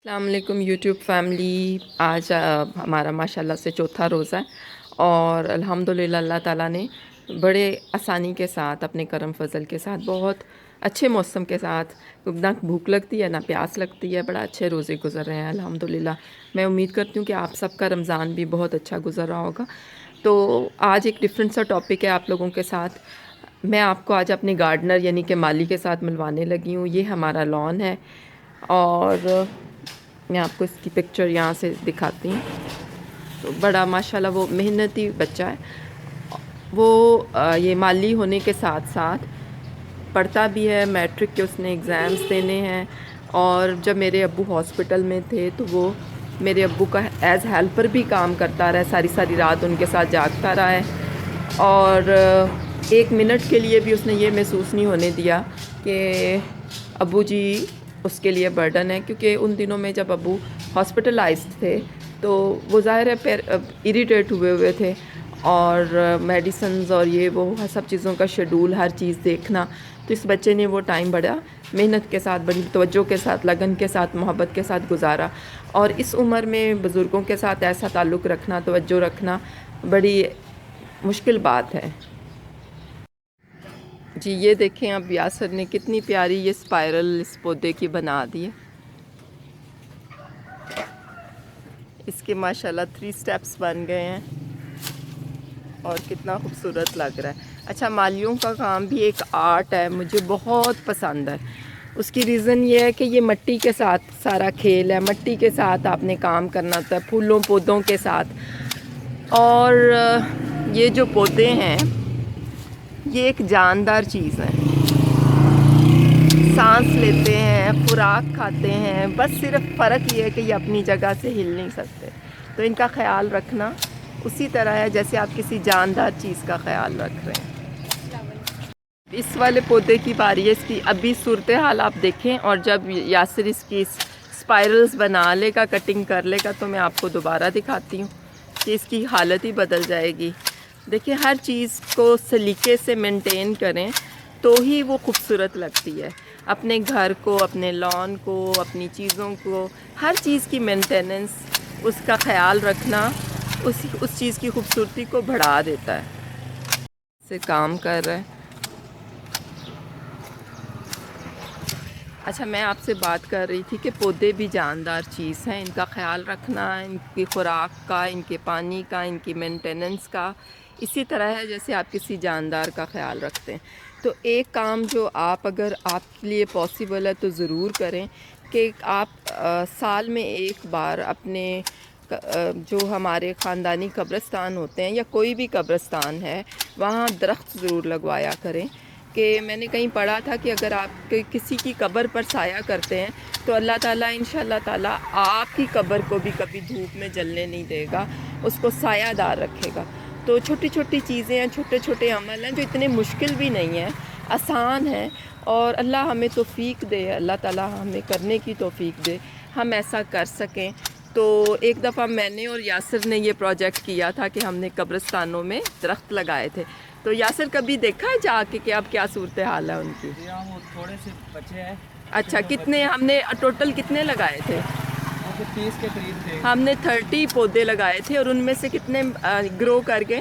السلام علیکم YouTube family. آج ہمارا ماشاءاللہ سے چوتھا روزہ ہے اور الحمدللہ اللہ تعالیٰ نے بڑے آسانی کے ساتھ اپنے کرم فضل کے ساتھ بہت اچھے موسم کے ساتھ نہ بھوک لگتی ہے نہ پیاس لگتی ہے. بڑا اچھے روزے گزر رہے ہیں الحمدللہ. میں امید کرتی ہوں کہ آپ سب کا رمضان بھی بہت اچھا گزر رہا ہوگا. تو آج ایک ڈفرینٹ سا ٹاپک ہے آپ لوگوں کے ساتھ. میں آپ کو آج اپنے گارڈنر یعنی کہ مالی کے ساتھ ملوانے لگی ہوں. یہ ہمارا لان ہے اور میں آپ کو اس کی پکچر یہاں سے دکھاتی ہوں. تو بڑا ماشاءاللہ وہ محنتی بچہ ہے. وہ یہ مالی ہونے کے ساتھ ساتھ پڑھتا بھی ہے. میٹرک کے اس نے ایگزامس دینے ہیں اور جب میرے ابو ہاسپٹل میں تھے تو وہ میرے ابو کا ایز ہیلپر بھی کام کرتا رہا ہے. ساری ساری رات ان کے ساتھ جاگتا رہا ہے اور ایک منٹ کے لیے بھی اس نے یہ محسوس نہیں ہونے دیا کہ ابو جی اس کے لیے برڈن ہے. کیونکہ ان دنوں میں جب ابو ہاسپٹلائزڈ تھے تو وہ ظاہر ہے اریٹیٹ ہوئے تھے اور میڈیسنز اور یہ وہ سب چیزوں کا شیڈول ہر چیز دیکھنا. تو اس بچے نے وہ ٹائم بڑا محنت کے ساتھ بڑی توجہ کے ساتھ لگن کے ساتھ محبت کے ساتھ گزارا. اور اس عمر میں بزرگوں کے ساتھ ایسا تعلق رکھنا توجہ رکھنا بڑی مشکل بات ہے. جی یہ دیکھیں اب یاسر نے کتنی پیاری یہ اسپائرل اس پودے کی بنا دی ہے. اس کے ماشاءاللہ 3 سٹیپس بن گئے ہیں اور کتنا خوبصورت لگ رہا ہے. اچھا مالیوں کا کام بھی ایک آرٹ ہے. مجھے بہت پسند ہے. اس کی ریزن یہ ہے کہ یہ مٹی کے ساتھ سارا کھیل ہے. مٹی کے ساتھ آپ نے کام کرنا ہوتا ہے, پھولوں پودوں کے ساتھ. اور یہ جو پودے ہیں یہ ایک جاندار چیز ہے. سانس لیتے ہیں, خوراک کھاتے ہیں, بس صرف فرق یہ ہے کہ یہ اپنی جگہ سے ہل نہیں سکتے. تو ان کا خیال رکھنا اسی طرح ہے جیسے آپ کسی جاندار چیز کا خیال رکھ رہے ہیں. اس والے پودے کی باری ہے. اس کی ابھی صورتحال آپ دیکھیں اور جب یاسر اس کی اسپائرلز بنا لے گا, کٹنگ کر لے گا, تو میں آپ کو دوبارہ دکھاتی ہوں کہ اس کی حالت ہی بدل جائے گی. دیکھیں ہر چیز کو سلیقے سے مینٹین کریں تو ہی وہ خوبصورت لگتی ہے. اپنے گھر کو, اپنے لان کو, اپنی چیزوں کو, ہر چیز کی مینٹیننس, اس کا خیال رکھنا اس چیز کی خوبصورتی کو بڑھا دیتا ہے. سے کام کر رہے ہیں. اچھا میں آپ سے بات کر رہی تھی کہ پودے بھی جاندار چیز ہیں. ان کا خیال رکھنا, ان کی خوراک کا, ان کے پانی کا, ان کی مینٹیننس کا اسی طرح ہے جیسے آپ کسی جاندار کا خیال رکھتے ہیں. تو ایک کام جو اگر آپ کے لیے پاسبل ہے تو ضرور کریں کہ آپ سال میں ایک بار اپنے جو ہمارے خاندانی قبرستان ہوتے ہیں یا کوئی بھی قبرستان ہے وہاں درخت ضرور لگوایا کریں. کہ میں نے کہیں پڑھا تھا کہ اگر آپ کسی کی قبر پر سایہ کرتے ہیں تو اللہ تعالیٰ انشاءاللہ تعالیٰ آپ کی قبر کو بھی کبھی دھوپ میں جلنے نہیں دے گا, اس کو سایہ دار رکھے گا. تو چھوٹی چھوٹی چیزیں ہیں, چھوٹے چھوٹے عمل ہیں جو اتنے مشکل بھی نہیں ہیں, آسان ہیں. اور اللہ ہمیں توفیق دے, اللہ تعالیٰ ہمیں کرنے کی توفیق دے, ہم ایسا کر سکیں. تو ایک دفعہ میں نے اور یاسر نے یہ پروجیکٹ کیا تھا کہ ہم نے قبرستانوں میں درخت لگائے تھے. تو یاسر کبھی دیکھا ہے جا کے کہ اب کیا صورتحال ہے ان کی؟ وہ تھوڑے سے بچے ہیں. اچھا کتنے ہم نے ٹوٹل کتنے لگائے تھے؟ 30 کے قریب تھے. ہم نے 30 پودے لگائے تھے اور ان میں سے کتنے گرو کر گئے؟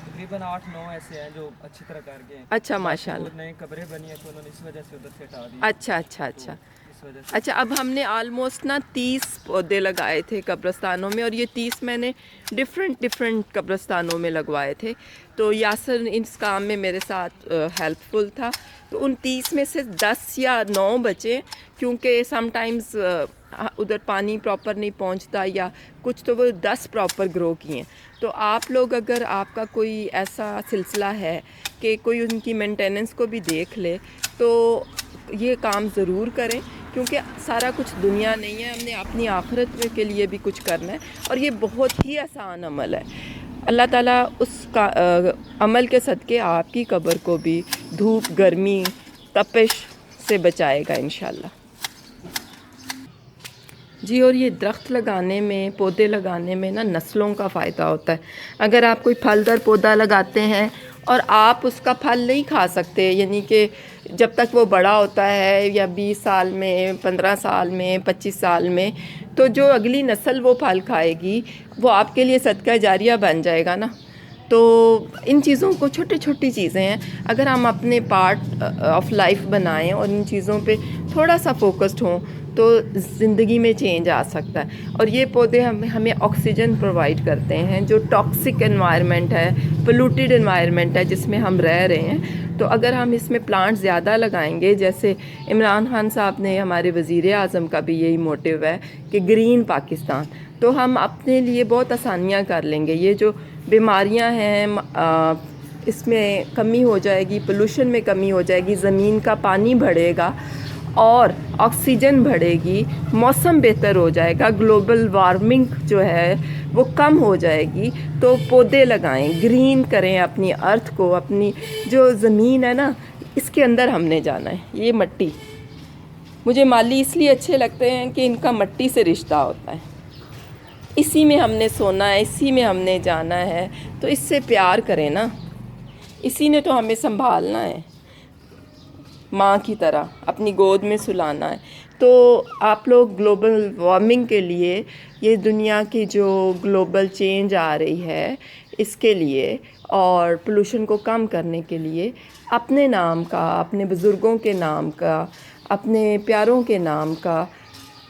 تقریباً 8-9 ایسے ہیں جو اچھی طرح کر گئے ہیں. اچھا ماشاء وہ اللہ. نئے قبریں بنی ہیں تو انہوں نے اس وجہ سے ادھر سے ہٹا دی. اچھا اچھا اچھا اس وجہ سے اچھا. اب ہم نے آلموسٹ 30 پودے لگائے تھے قبرستانوں میں, اور یہ 30 میں نے ڈفرینٹ قبرستانوں میں لگوائے تھے. تو یاسر اس کام میں میرے ساتھ ہیلپ فل تھا. تو ان 30 میں سے 10 یا 9 بچے, کیونکہ سم ٹائمز ادھر پانی پراپر نہیں پہنچتا یا کچھ, تو وہ 10 پراپر گرو کیے. تو آپ لوگ اگر آپ کا کوئی ایسا سلسلہ ہے کہ کوئی ان کی مینٹیننس کو بھی دیکھ لے تو یہ کام ضرور کریں, کیونکہ سارا کچھ دنیا نہیں ہے, ہم نے اپنی آخرت کے لیے بھی کچھ کرنا ہے. اور یہ بہت ہی آسان عمل ہے. اللہ تعالیٰ اس کا عمل کے صدقے آپ کی قبر کو بھی دھوپ, گرمی, تپش سے بچائے گا انشاءاللہ. جی، اور یہ درخت لگانے میں، پودے لگانے میں نا نسلوں کا فائدہ ہوتا ہے. اگر آپ کوئی پھلدار پودا لگاتے ہیں اور آپ اس کا پھل نہیں کھا سکتے، یعنی کہ جب تک وہ بڑا ہوتا ہے یا 20 سال میں، 15 سال میں، 25 سال میں، تو جو اگلی نسل وہ پھل کھائے گی وہ آپ کے لیے صدقہ جاریہ بن جائے گا نا. تو ان چیزوں کو، چھوٹی چھوٹی چیزیں ہیں، اگر ہم اپنے پارٹ آف لائف بنائیں اور ان چیزوں پہ تھوڑا سا فوکسڈ ہوں تو زندگی میں چینج آ سکتا ہے. اور یہ پودے ہمیں آکسیجن پرووائڈ کرتے ہیں. جو ٹاکسک انوائرمنٹ ہے، پولوٹیڈ انوائرمنٹ ہے جس میں ہم رہ رہے ہیں، تو اگر ہم اس میں پلانٹ زیادہ لگائیں گے، جیسے عمران خان صاحب نے، ہمارے وزیر اعظم کا بھی یہی موٹیو ہے کہ گرین پاکستان، تو ہم اپنے لیے بہت آسانیاں کر لیں گے. یہ جو بیماریاں ہیں اس میں کمی ہو جائے گی، پولوشن میں کمی ہو جائے گی، زمین کا پانی بڑھے گا اور آکسیجن بڑھے گی، موسم بہتر ہو جائے گا، گلوبل وارمنگ جو ہے وہ کم ہو جائے گی. تو پودے لگائیں، گرین کریں اپنی ارتھ کو. اپنی جو زمین ہے نا، اس کے اندر ہم نے جانا ہے. یہ مٹی، مجھے مالی اس لیے اچھے لگتے ہیں کہ ان کا مٹی سے رشتہ ہوتا ہے. اسی میں ہم نے سونا ہے، اسی میں ہم نے جانا ہے، تو اس سے پیار کریں نا. اسی نے تو ہمیں سنبھالنا ہے، ماں کی طرح اپنی گود میں سلانا ہے. تو آپ لوگ گلوبل وارمنگ کے لیے، یہ دنیا کی جو گلوبل چینج آ رہی ہے اس کے لیے اور پولوشن کو کم کرنے کے لیے، اپنے نام کا، اپنے بزرگوں کے نام کا، اپنے پیاروں کے نام کا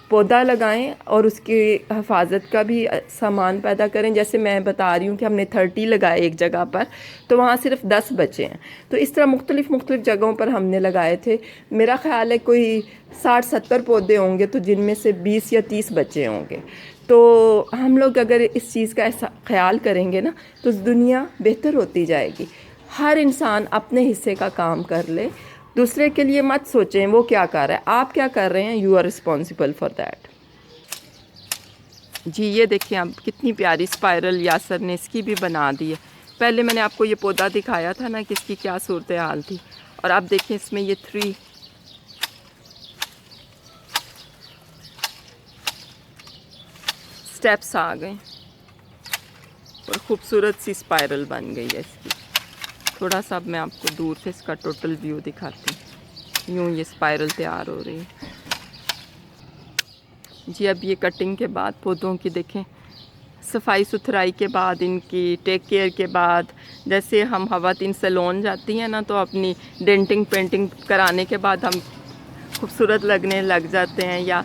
پودا لگائیں اور اس کی حفاظت کا بھی سامان پیدا کریں. جیسے میں بتا رہی ہوں کہ ہم نے 30 لگائے ایک جگہ پر، تو وہاں صرف 10 بچے ہیں. تو اس طرح مختلف جگہوں پر ہم نے لگائے تھے. میرا خیال ہے کوئی 60-70 پودے ہوں گے، تو جن میں سے 20 یا 30 بچے ہوں گے. تو ہم لوگ اگر اس چیز کا خیال کریں گے نا، تو دنیا بہتر ہوتی جائے گی. ہر انسان اپنے حصے کا کام کر لے، دوسرے کے لیے مت سوچیں وہ کیا کر رہا ہے، آپ کیا کر رہے ہیں. You are responsible for that. جی، یہ دیکھیں اب کتنی پیاری اسپائرل یاسر نے اس کی بھی بنا دی ہے. پہلے میں نے آپ کو یہ پودا دکھایا تھا نا کہ اس کی کیا صورتحال تھی، اور اب دیکھیں اس میں یہ 3 سٹیپس آ گئے اور خوبصورت سی اسپائرل بن گئی ہے اس کی. تھوڑا سا اب میں آپ کو دور سے اس کا ٹوٹل ویو دکھاتی ہوں. یوں یہ اسپائرل تیار ہو رہی ہے. جی، اب یہ کٹنگ کے بعد پودوں کی دیکھیں، صفائی ستھرائی کے بعد، ان کی ٹیک کیئر کے بعد، جیسے ہم خواتین سیلون جاتی ہیں نا، تو اپنی ڈینٹنگ پینٹنگ کرانے کے بعد ہم خوبصورت لگنے لگ جاتے ہیں، یا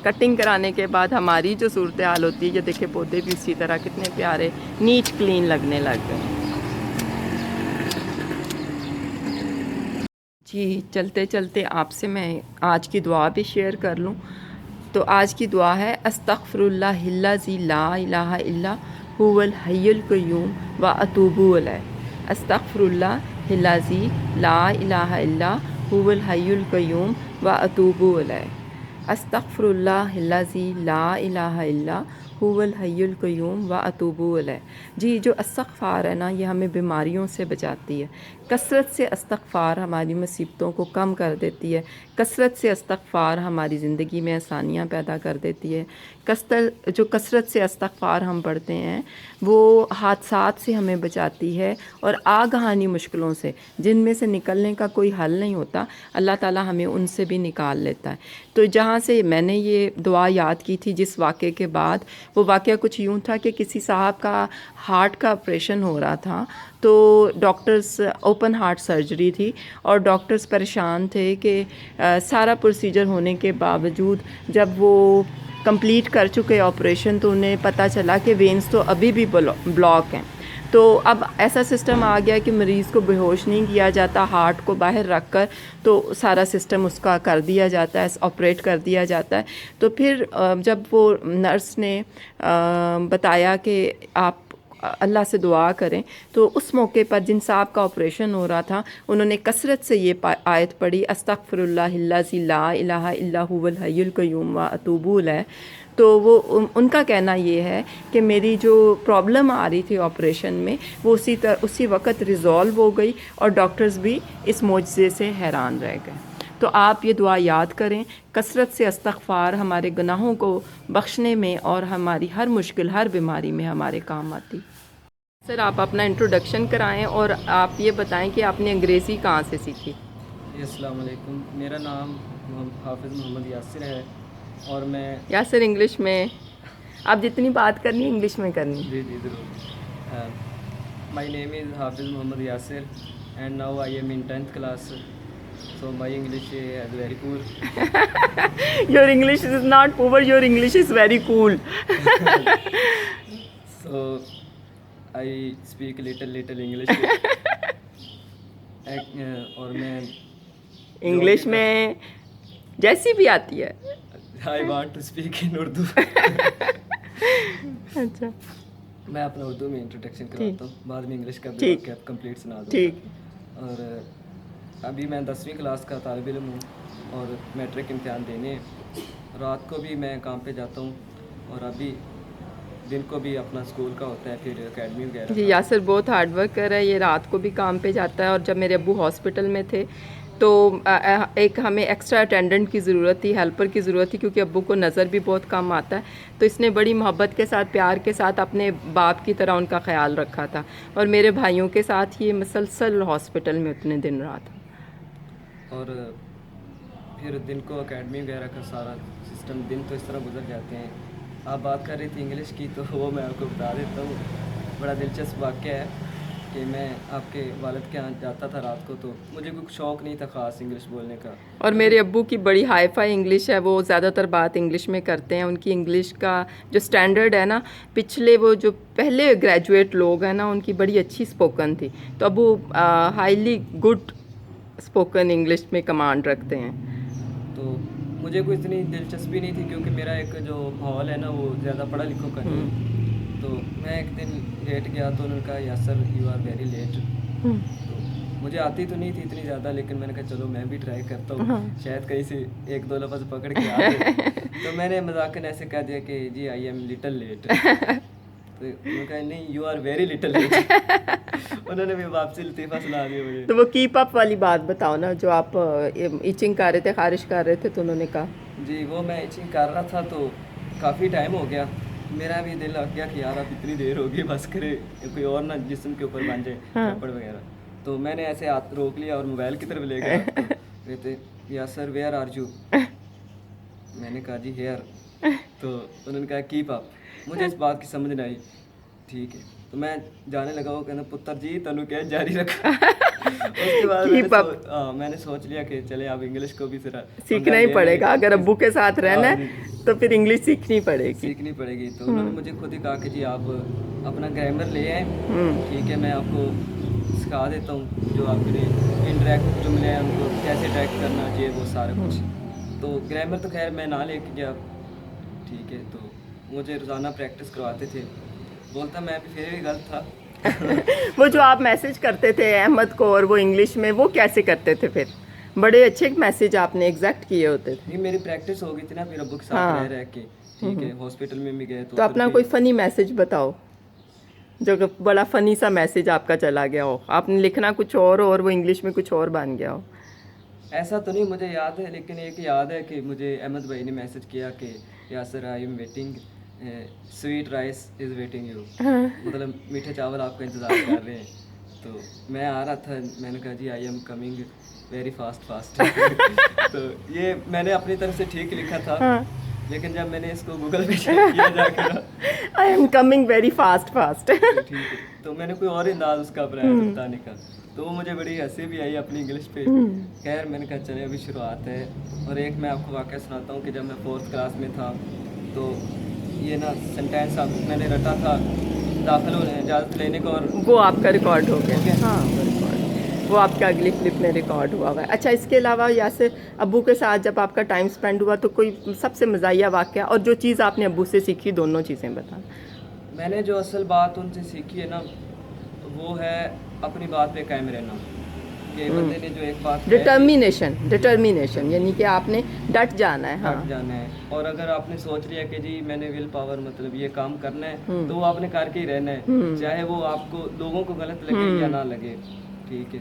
کٹنگ کرانے کے بعد ہماری جو صورتحال ہوتی ہے، یہ دیکھیں پودے بھی اسی طرح کتنے پیارے نیٹ کلین لگنے لگ گئے. جی، چلتے چلتے آپ سے میں آج کی دعا بھی شیئر کر لوں. تو آج کی دعا ہے: استغفر اللہ الذی لا الہ الا هو الحی القیوم واتوب الیہ. استغفر اللہ الذی لا الہ الا هو الحی القیوم واتوب الیہ. استغفر اللہ الذی لا الہ الا هو الحی القیوم واتوب الیہ. جی، جو استغفار ہے نا، یہ ہمیں بیماریوں سے بچاتی ہے. کثرت سے استغفار ہماری مصیبتوں کو کم کر دیتی ہے. کثرت سے استغفار ہماری زندگی میں آسانیاں پیدا کر دیتی ہے. جو کثرت سے استغفار ہم پڑھتے ہیں وہ حادثات سے ہمیں بچاتی ہے، اور آگہانی مشکلوں سے، جن میں سے نکلنے کا کوئی حل نہیں ہوتا، اللہ تعالیٰ ہمیں ان سے بھی نکال لیتا ہے. تو جہاں سے میں نے یہ دعا یاد کی تھی جس واقعے کے بعد، وہ واقعہ کچھ یوں تھا کہ کسی صاحب کا ہارٹ کا آپریشن ہو رہا تھا. تو ڈاکٹرز، اوپن ہارٹ سرجری تھی، اور ڈاکٹرز پریشان تھے کہ سارا پروسیجر ہونے کے باوجود جب وہ کمپلیٹ کر چکے آپریشن، تو انہیں پتہ چلا کہ وینز تو ابھی بھی بلاک ہیں. تو اب ایسا سسٹم آ گیا کہ مریض کو بے ہوش نہیں کیا جاتا، ہارٹ کو باہر رکھ کر تو سارا سسٹم اس کا کر دیا جاتا ہے، آپریٹ کر دیا جاتا ہے. تو پھر جب وہ نرس نے بتایا کہ آپ اللہ سے دعا کریں، تو اس موقع پر جن صاحب کا آپریشن ہو رہا تھا، انہوں نے کثرت سے یہ آیت پڑھی: استغفر اللہ الذی لا الہ الا هو الحی القیوم واتوب الیہ. تو وہ ان کا کہنا یہ ہے کہ میری جو پرابلم آ رہی تھی آپریشن میں، وہ اسی وقت ریزالو ہو گئی، اور ڈاکٹرز بھی اس معجزے سے حیران رہ گئے. تو آپ یہ دعا یاد کریں، کثرت سے استغفار ہمارے گناہوں کو بخشنے میں اور ہماری ہر مشکل، ہر بیماری میں ہمارے کام آتی۔ سر آپ اپنا انٹروڈکشن کرائیں اور آپ یہ بتائیں کہ آپ نے انگریزی کہاں سے سیکھی؟ جی السلام علیکم، میرا نام حافظ محمد یاسر ہے اور میں یا سر انگلش میں آپ جتنی بات کرنی ہے انگلش میں کرنی۔ جی ضرور. مائی name is Hafiz Muhammad Yasir and now I am in 10th class. So my English is very poor. Your English is not poor, your English is very cool. So I speak little English. اور میں English میں جیسی بھی آتی ہے۔ I want to speak in Urdu. اچھا میں اپنا اردو میں انٹروڈکشن کرواتا ہوں، بعد میں انگلش کا بھی ٹھیک کمپلیٹ سنا دوں. ٹھیک۔ اور ابھی میں 10ویں کلاس کا طالب علم ہوں اور میٹرک امتحان دینے. رات کو بھی میں کام پہ جاتا ہوں اور ابھی دن کو بھی اپنا اسکول کا ہوتا ہے، پھر اکیڈمی وغیرہ. جی یاسر بہت ہارڈ ورک کر رہا ہے، یہ رات کو بھی کام پہ جاتا ہے، اور جب میرے ابو ہاسپٹل میں تھے تو ایک ہمیں ایکسٹرا اٹینڈنٹ کی ضرورت تھی، ہیلپر کی ضرورت تھی، کیونکہ ابو کو نظر بھی بہت کم آتا ہے، تو اس نے بڑی محبت کے ساتھ، پیار کے ساتھ اپنے باپ کی طرح ان کا خیال رکھا تھا، اور میرے بھائیوں کے ساتھ یہ مسلسل ہاسپٹل میں اتنے دن رات. اور پھر دن کو اکیڈمی وغیرہ کا سارا سسٹم، دن تو اس طرح گزر جاتے ہیں. آپ بات کر رہی تھی انگلش کی، تو وہ میں آپ کو بتا دیتا ہوں. بڑا دلچسپ واقعہ ہے کہ میں آپ کے والد کے یہاں جاتا تھا رات کو، تو مجھے کوئی شوق نہیں تھا خاص انگلش بولنے کا. اور میرے ابو کی بڑی ہائی فائی انگلش ہے، وہ زیادہ تر بات انگلش میں کرتے ہیں. ان کی انگلش کا جو سٹینڈرڈ ہے نا، پچھلے وہ جو پہلے گریجویٹ لوگ ہیں نا، ان کی بڑی اچھی اسپوکن تھی، تو ابو ہائیلی گڈ اسپوکن انگلش میں کمانڈ رکھتے ہیں. تو مجھے کوئی اتنی دلچسپی نہیں تھی، کیونکہ میرا ایک جو ماحول ہے نا وہ زیادہ پڑھا لکھوں کا نہیں ہے. تو میں ایک دن لیٹ گیا تو انہوں نے کہا Yasir you are very late. تو مجھے آتی تو نہیں تھی اتنی زیادہ، لیکن میں نے کہا چلو میں بھی ٹرائی کرتا ہوں، شاید کہیں سے ایک دو لفظ پکڑ کے آ گئے. تو میں نے مذاقاً ایسے کہہ دیا کہ جی آئی ایم لٹل لیٹ. تو انہوں نے کہا نہیں you are very little late. انہوں نے بھی واپسی لطیفہ سنا دیا مجھے. تو وہ کیپ اپ والی بات بتاؤ نا، جو آپ ایچنگ کر رہے تھے، خارش کر رہے تھے، تو انہوں نے کہا. جی وہ میں ایچنگ کر رہا تھا تو کافی ٹائم ہو گیا. میرا بھی دل لگ گیا کہ یار اب اتنی دیر ہوگی، بس کرے کوئی اور نہ جسم کے اوپر بن جائے چپڑ وغیرہ. تو میں نے ایسے ہاتھ روک لیا اور موبائل کی طرف لے گیا. کہتے یاسر ویئر آر یو. میں نے کہا جی ہیئر. تو انہوں نے کہا کیپ اپ. مجھے اس بات کی سمجھ نہیں آئی. ٹھیک ہے تو میں جانے لگا. وہ کہنا پتر جی تنو کیا جاری رکھا. اس کے بعد میں نے سوچ لیا کہ چلے اب انگلش کو بھی ذرا سیکھنا ہی پڑے گا، اگر ابو کے ساتھ رہنا ہے تو پھر انگلش سیکھنی پڑے گی. تو انہوں نے مجھے خود ہی کہا کہ جی آپ اپنا گرامر لے آئیں، ٹھیک ہے میں آپ کو سکھا دیتا ہوں جو آپ کے انڈائریکٹ جملے ہیں ان کو کیسے ڈائریکٹ کرنا چاہیے، وہ سارا کچھ. تو گرامر تو خیر میں نہ لے کے گیا، ٹھیک ہے. تو مجھے روزانہ پریکٹس کرواتے تھے. بولتا میں بھی پھر بھی غلط تھا. وہ جو آپ میسج کرتے تھے احمد کو، اور وہ انگلش میں وہ کیسے کرتے تھے؟ پھر بڑے اچھے میسج آپ نے ایگزیکٹ کیے ہوتے تھے. میری پریکٹس ہو گئی تھی نا پھر ابو کے ساتھ رہ کے، ٹھیک ہے. ہاسپٹل میں بھی گئے تو اپنا کوئی فنی میسج بتاؤ، جو بڑا فنی سا میسج آپ کا چلا گیا ہو، آپ نے لکھنا کچھ اور وہ انگلش میں کچھ اور بن گیا ہو. ایسا تو نہیں مجھے یاد ہے، لیکن ایک یاد ہے کہ مجھے احمد بھائی نے میسج کیا کہ Yasir I am waiting, sweet rice is waiting you. مطلب میٹھے چاول آپ کا انتظار کر رہے ہیں. تو میں آ رہا تھا، میں نے کہا جی I am coming very fast. تو یہ میں نے اپنی طرف سے ٹھیک لکھا تھا، لیکن جب میں نے اس کو گوگل پہ چیک کیا جا کے آئی ایم کمنگ ویری فاسٹ. ٹھیک ہے تو میں نے کوئی اور انداز اس کا اپنایا بتانے کا، تو وہ مجھے بڑی ہنسی بھی آئی اپنی انگلش پہ. خیر میں نے کہا چلے ابھی شروعات ہے. اور ایک میں آپ کو واقعہ سناتا ہوں کہ جب میں 4th کلاس میں تھا تو یہ نا سینٹینس میں نے رٹا تھا داخل ہونے اجازت لینے کو، اور وہ آپ کا ریکارڈ ہو گیا. ہاں وہ آپ کا اگلی کلپ میں ریکارڈ ہوا ہے. اچھا اس کے علاوہ یاسر ابو کے ساتھ جب آپ کا ٹائم اسپینڈ ہوا تو کوئی سب سے مزاحیہ واقعہ، اور جو چیز آپ نے ابو سے سیکھی، دونوں چیزیں بتانا. میں نے جو اصل بات ان سے سیکھی ہے نا وہ ہے اپنی بات پہ قائم رہنا. کہ بندے نے جو ایک بات ڈٹرمینیشن، یعنی کہ آپ نے ڈٹ جانا ہے. ڈٹ جانا ہے. اور اگر آپ نے سوچ لیا کہ جی میں نے ول پاور مطلب یہ کام کرنا ہے تو وہ آپ نے کر کے ہی رہنا ہے، چاہے وہ آپ کو لوگوں کو غلط لگے یا نہ لگے. ٹھیک ہے.